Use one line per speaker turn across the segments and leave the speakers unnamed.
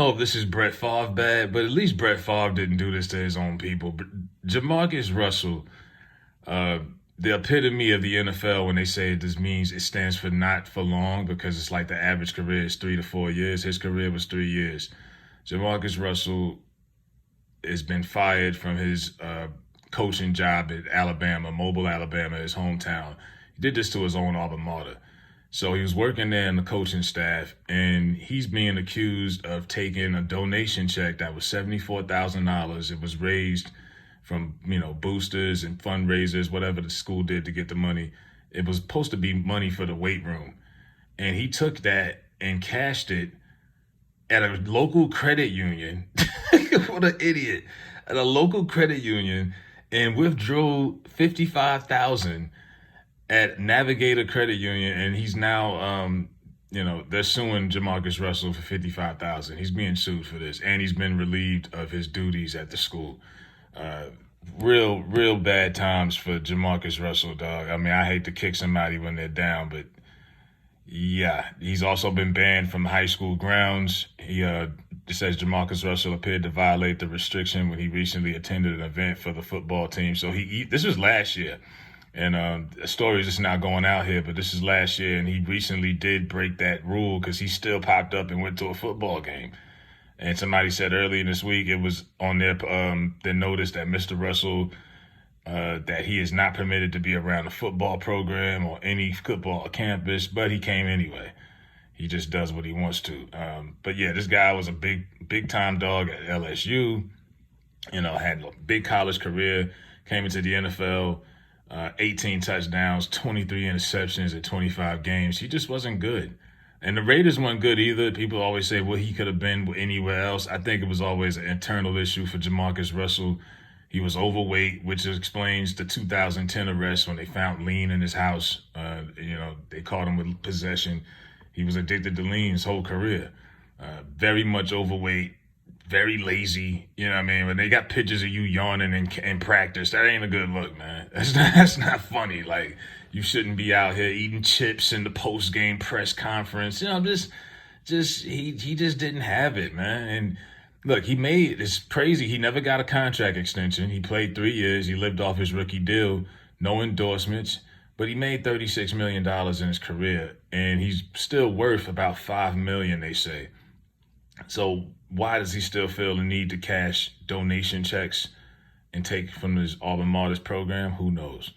know if this is Brett Favre bad, but at least Brett Favre didn't do this to his own people. But JaMarcus Russell, uh, the epitome of the NFL when they say this means it stands for not for long because it's like the average career is 3 to 4 years. His career was 3 years. JaMarcus Russell has been fired from his coaching job at Alabama, Mobile, Alabama, his hometown. He did this to his own alma mater. So he was working there in the coaching staff, and he's being accused of taking a donation check that was $74,000. It was raised from boosters and fundraisers, whatever the school did to get the money. It was supposed to be money for the weight room, and he took that and cashed it at a local credit union. What an idiot! At a local credit union, and withdrew 55,000 at Navigator Credit Union, and he's now, they're suing JaMarcus Russell for 55,000. He's being sued for this, and he's been relieved of his duties at the school. Uh, real bad times for JaMarcus Russell, dog. I mean, I hate to kick somebody when they're down, but yeah, he's also been banned from high school grounds. It says JaMarcus Russell appeared to violate the restriction when he recently attended an event for the football team. So this was last year. And the story is just now going out here, but this is last year, and he recently did break that rule because he still popped up and went to a football game. And somebody said earlier this week it was on their notice that Mr. Russell that he is not permitted to be around a football program or any football campus, but he came anyway. He just does what he wants to. But yeah, this guy was a big time dog at LSU. Had a big college career, came into the NFL. 18 touchdowns, 23 interceptions at 25 games. He just wasn't good. And the Raiders weren't good either. People always say, well, he could have been anywhere else. I think it was always an internal issue for JaMarcus Russell. He was overweight, which explains the 2010 arrest when they found lean in his house. They caught him with possession. He was addicted to lean his whole career. Very much overweight, very lazy. You know what I mean? When they got pictures of you yawning in practice, that ain't a good look, man. That's not funny. Like, you shouldn't be out here eating chips in the post game press conference. He just didn't have it, man. And look, it's crazy. He never got a contract extension. He played 3 years. He lived off his rookie deal, no endorsements, but he made $36 million in his career, and he's still worth about $5 million, they say. So why does he still feel the need to cash donation checks and take from his alma mater's program? Who knows?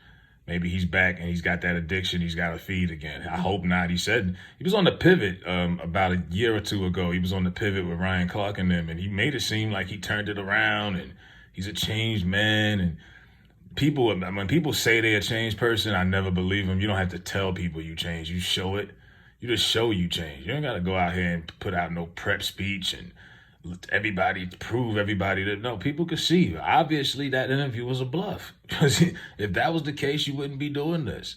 Maybe he's back and he's got that addiction he's got to feed again. I hope not. He said he was on the pivot about a year or two ago. He was on the pivot with Ryan Clark and them, and he made it seem like he turned it around and he's a changed man. And when people say they're a changed person, I never believe them. You don't have to tell people you change. You show it. You just show you change. You don't got to go out here and put out no prep speech and prove everybody that no, people could see you. Obviously, that interview was a bluff. Because if that was the case, you wouldn't be doing this.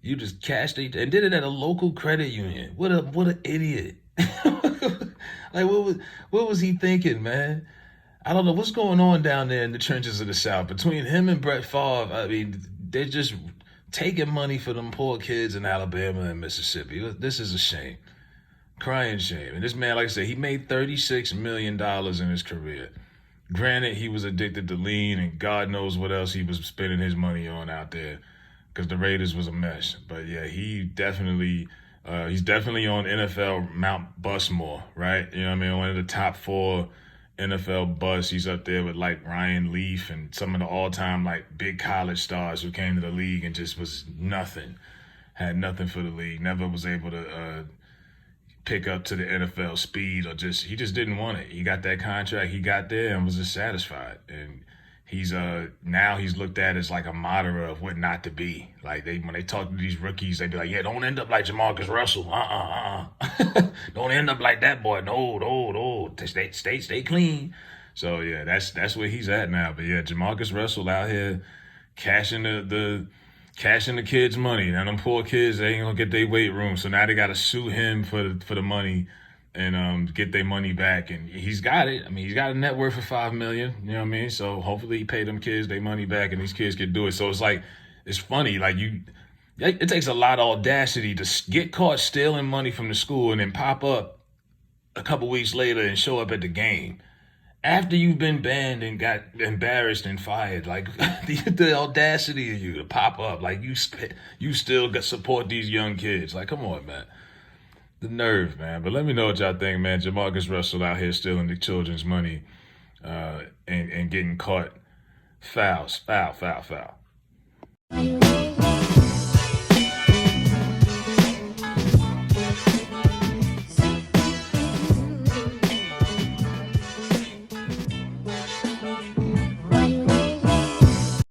You just cashed it and did it at a local credit union. What an idiot. Like, what was he thinking, man? I don't know what's going on down there in the trenches of the South. Between him and Brett Favre, I mean, they're just taking money for them poor kids in Alabama and Mississippi. This is a shame. Crying shame. And this man, like I said, he made $36 million in his career. Granted, he was addicted to lean and God knows what else he was spending his money on out there because the Raiders was a mess. But yeah, he's definitely on NFL Mount Busmore, right? You know what I mean? One of the top 4 NFL busts. He's up there with like Ryan Leaf and some of the all-time like big college stars who came to the league and just was nothing. Had nothing for the league. Never was able to pick up to the NFL speed he just didn't want it. He got that contract, he got there and was just satisfied. And now he's looked at as like a moderator of what not to be. Like when they talk to these rookies, they be like, yeah, don't end up like JaMarcus Russell. Don't end up like that boy. No. Stay clean. So yeah, that's where he's at now. But yeah, JaMarcus Russell out here cashing the kids' money. Now them poor kids, they ain't gonna get their weight room. So now they gotta sue him for the money and get their money back. And he's got it. I mean, he's got a net worth of $5 million. You know what I mean? So hopefully he pay them kids their money back and these kids can do it. So it's funny. Like it takes a lot of audacity to get caught stealing money from the school and then pop up a couple weeks later and show up at the game after you've been banned and got embarrassed and fired. Like the audacity of you to pop up, like you still got support these young kids. Like, come on, man. The nerve, man. But let me know what y'all think, man. JaMarcus Russell out here stealing the children's money and getting caught. Foul, foul, foul, foul.